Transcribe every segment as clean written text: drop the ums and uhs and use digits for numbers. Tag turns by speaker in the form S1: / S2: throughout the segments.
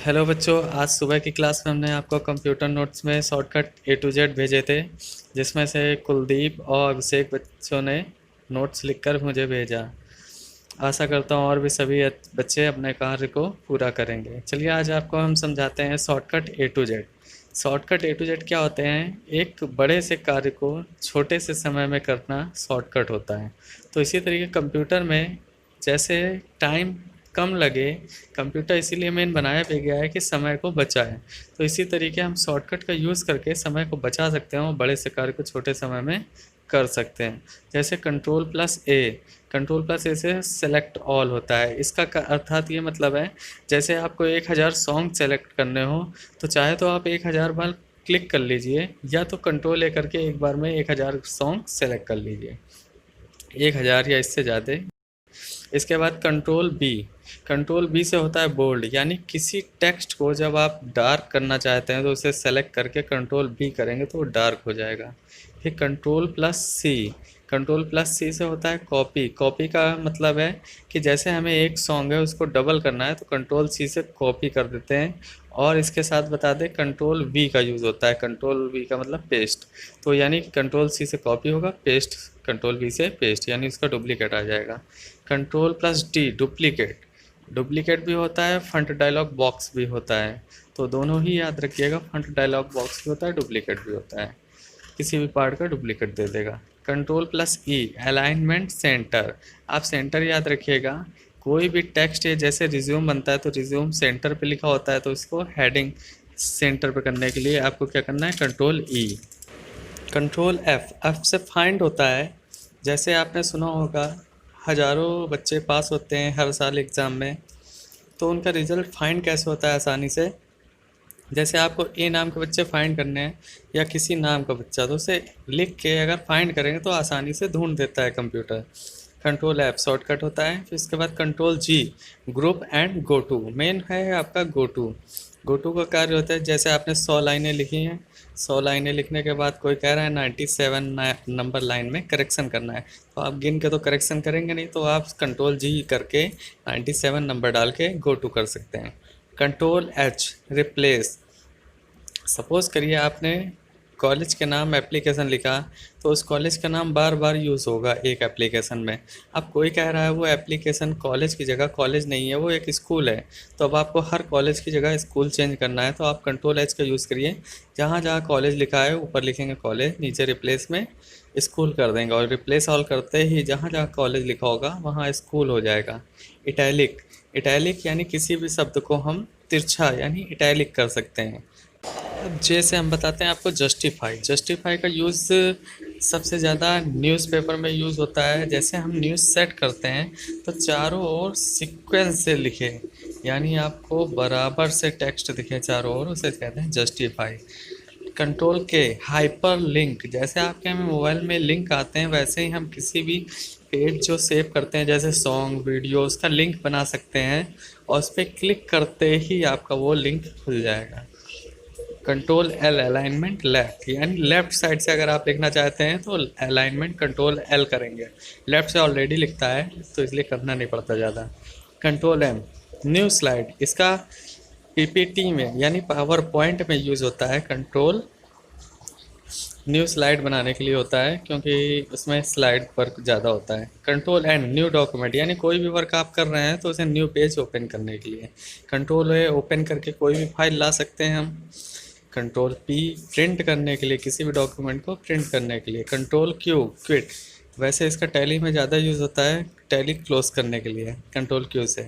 S1: Hello बच्चों, आज सुबह की क्लास में हमने आपको कंप्यूटर नोट्स में शॉर्टकट A to Z भेजे थे, जिसमें से कुलदीप और अभिषेक बच्चों ने नोट्स लिखकर मुझे भेजा। आशा करता हूँ और भी सभी बच्चे अपने कार्य को पूरा करेंगे। चलिए आज आपको हम समझाते हैं shortcut A to Z। Shortcut A to Z क्या होते हैं? एक बड़े से कार्य को छोटे से समय में करना शॉर्टकट होता है। तो इसी तरीके कंप्यूटर में जैसे टाइम कम लगे, कंप्यूटर इसीलिए मेन बनाया भी गया है कि समय को बचाए। तो इसी तरीके हम शॉर्टकट का यूज़ करके समय को बचा सकते हैं और बड़े से कार्य को छोटे समय में कर सकते हैं। जैसे कंट्रोल प्लस ए से सेलेक्ट ऑल होता है। इसका अर्थात ये मतलब है, जैसे आपको 1000 सॉन्ग सेलेक्ट करने हो तो चाहे तो आप 1000 बार क्लिक कर लीजिए, या तो कंट्रोल ए करके एक बार में 1000 सॉन्ग सेलेक्ट कर लीजिए, 1000 या इससे ज़्यादा। इसके बाद कंट्रोल बी से होता है बोल्ड, यानी किसी टेक्स्ट को जब आप डार्क करना चाहते हैं तो उसे सेलेक्ट करके कंट्रोल बी करेंगे तो वो डार्क हो जाएगा। फिर कंट्रोल प्लस सी से होता है कॉपी का मतलब है कि जैसे हमें एक सॉन्ग है उसको डबल करना है तो कंट्रोल सी से कॉपी कर देते हैं। और इसके साथ बता दें, कंट्रोल वी का यूज़ होता है। कंट्रोल वी का मतलब पेस्ट, तो यानी कंट्रोल सी से कॉपी होगा, पेस्ट कंट्रोल वी से पेस्ट, यानी उसका डुप्लीकेट आ जाएगा। कंट्रोल प्लस डी डुप्लीकेट भी होता है, फ्रंट डायलॉग बॉक्स भी होता है। तो दोनों ही याद रखिएगा, फ्रंट डायलॉग बॉक्स भी होता है, डुप्लीकेट भी होता है, किसी भी पार्ट का डुप्लीकेट दे देगा। कंट्रोल प्लस ई अलाइनमेंट सेंटर, आप सेंटर याद रखिएगा। कोई भी टेक्स्ट है, जैसे रिज्यूम बनता है तो रिज्यूम सेंटर पे लिखा होता है, तो इसको हेडिंग सेंटर पे करने के लिए आपको क्या करना है, कंट्रोल ई। कंट्रोल एफ से फाइंड होता है। जैसे आपने सुना होगा, हज़ारों बच्चे पास होते हैं हर साल एग्ज़ाम में, तो उनका रिज़ल्ट फाइंड कैसे होता है आसानी से। जैसे आपको ए नाम के बच्चे फाइंड करने हैं या किसी नाम का बच्चा, तो उसे लिख के अगर फाइंड करेंगे तो आसानी से ढूंढ देता है कंप्यूटर। कंट्रोल एफ शॉर्टकट होता है। फिर इसके बाद control G group and go to, main है आपका गो टू का कार्य होता है। जैसे आपने 100 लाइनें लिखी हैं, 100 लाइनें लिखने के बाद कोई कह रहा है 97 नंबर लाइन में करेक्शन करना है, तो आप गिन के तो करेक्शन करेंगे नहीं, तो आप कंट्रोल जी करके 97 नंबर डाल के गो टू कर सकते हैं। कंट्रोल एच रिप्लेस, सपोज़ करिए आपने कॉलेज के नाम एप्लीकेशन लिखा, तो उस कॉलेज का नाम बार बार यूज़ होगा एक एप्लीकेशन में। अब कोई कह रहा है वो एप्लीकेशन कॉलेज की जगह कॉलेज नहीं है, वो एक स्कूल है, तो अब आपको हर कॉलेज की जगह स्कूल चेंज करना है, तो आप कंट्रोल एच का यूज़ करिए। जहाँ जहाँ कॉलेज लिखा है ऊपर लिखेंगे कॉलेज, नीचे रिप्लेस में स्कूल कर देंगे, और रिप्लेस ऑल करते ही जहाँ जहाँ कॉलेज लिखा होगा वहाँ स्कूल हो जाएगा। इटैलिक यानी किसी भी शब्द को हम तिरछा यानी इटैलिक कर सकते हैं। अब जैसे हम बताते हैं आपको जस्टिफाई का यूज़ सबसे ज़्यादा न्यूज़पेपर में यूज़ होता है। जैसे हम न्यूज़ सेट करते हैं तो चारों ओर सीक्वेंस से लिखे, यानी आपको बराबर से टेक्स्ट दिखे चारों ओर, उसे कहते हैं जस्टिफाई। कंट्रोल के हाइपर लिंक, जैसे आपके हमें मोबाइल में लिंक आते हैं वैसे ही हम किसी भी पेज जो सेव करते हैं, जैसे सॉन्ग वीडियो, उसका लिंक बना सकते हैं और उस पर क्लिक करते ही आपका वो लिंक खुल जाएगा। कंट्रोल एल अलाइनमेंट लेफ्ट, यानी लेफ्ट साइड से अगर आप लिखना चाहते हैं तो अलाइनमेंट कंट्रोल एल करेंगे। लेफ्ट से ऑलरेडी लिखता है तो इसलिए करना नहीं पड़ता ज़्यादा। कंट्रोल एम न्यू स्लाइड, इसका पीपीटी में यानी पावर पॉइंट में यूज़ होता है। कंट्रोल न्यू स्लाइड बनाने के लिए होता है, क्योंकि उसमें स्लाइड वर्क ज़्यादा होता है। कंट्रोल एन न्यू डॉक्यूमेंट, यानी कोई भी वर्क आप कर रहे हैं तो उसे न्यू पेज ओपन करने के लिए। कंट्रोल ए ओपन करके कोई भी फाइल ला सकते हैं हम। कंट्रोल पी प्रिंट करने के लिए, किसी भी डॉक्यूमेंट को प्रिंट करने के लिए। कंट्रोल क्यू क्विट, वैसे इसका टैली में ज़्यादा यूज़ होता है, टैली क्लोज करने के लिए कंट्रोल क्यू से।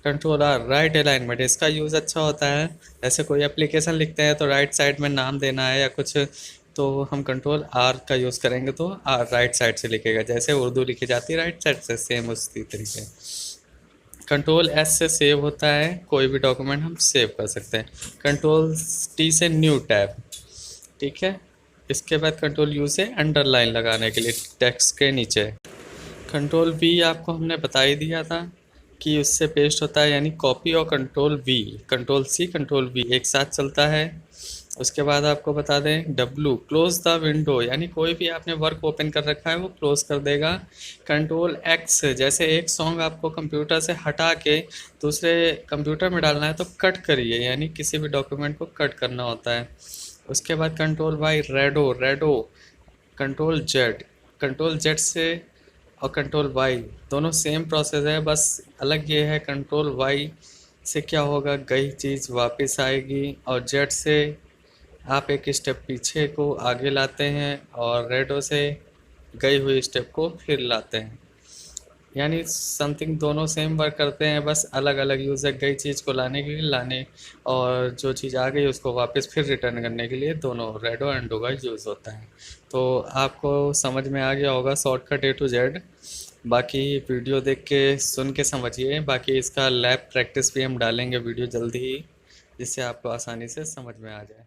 S1: कंट्रोल आर राइट अलाइनमेंट, इसका यूज़ अच्छा होता है। जैसे कोई एप्लीकेशन लिखते हैं तो राइट साइड में नाम देना है या कुछ, तो हम कंट्रोल आर का यूज़ करेंगे तो आर राइट साइड से लिखेगा, जैसे उर्दू लिखी जाती है राइट साइड से, सेम उसी तरीके। कंट्रोल एस से सेव होता है, कोई भी डॉक्यूमेंट हम सेव कर सकते हैं। कंट्रोल टी से न्यू टैब, ठीक है। इसके बाद कंट्रोल यू से अंडरलाइन लगाने के लिए टेक्स्ट के नीचे। कंट्रोल वी आपको हमने बता ही दिया था कि उससे पेस्ट होता है, यानी कॉपी। और control V, control C control V एक साथ चलता है। उसके बाद आपको बता दें W क्लोज द विंडो, यानी कोई भी आपने वर्क ओपन कर रखा है वो क्लोज कर देगा। कंट्रोल X जैसे एक सॉन्ग आपको कंप्यूटर से हटा के दूसरे कंप्यूटर में डालना है तो कट करिए, यानी किसी भी डॉक्यूमेंट को कट करना होता है। उसके बाद control Y redo redo, control Z से और कंट्रोल वाई दोनों सेम प्रोसेस है, बस अलग ये है कंट्रोल वाई से क्या होगा, गई चीज़ वापस आएगी, और जेड से आप एक स्टेप पीछे को आगे लाते हैं, और रेडो से गई हुई स्टेप को फिर लाते हैं। यानी समथिंग दोनों सेम वर्क करते हैं, बस अलग अलग यूज़ है। गई चीज़ को लाने के लिए लाने, और जो चीज़ आ गई उसको वापस फिर रिटर्न करने के लिए दोनों रेडो एंडो का यूज़ होता है। तो आपको समझ में आ गया होगा शॉर्टकट A to Z। बाकी वीडियो देख के सुन के समझिए, बाकी इसका लैब प्रैक्टिस भी हम डालेंगे वीडियो जल्दी ही, जिससे आपको आसानी से समझ में आ जाए।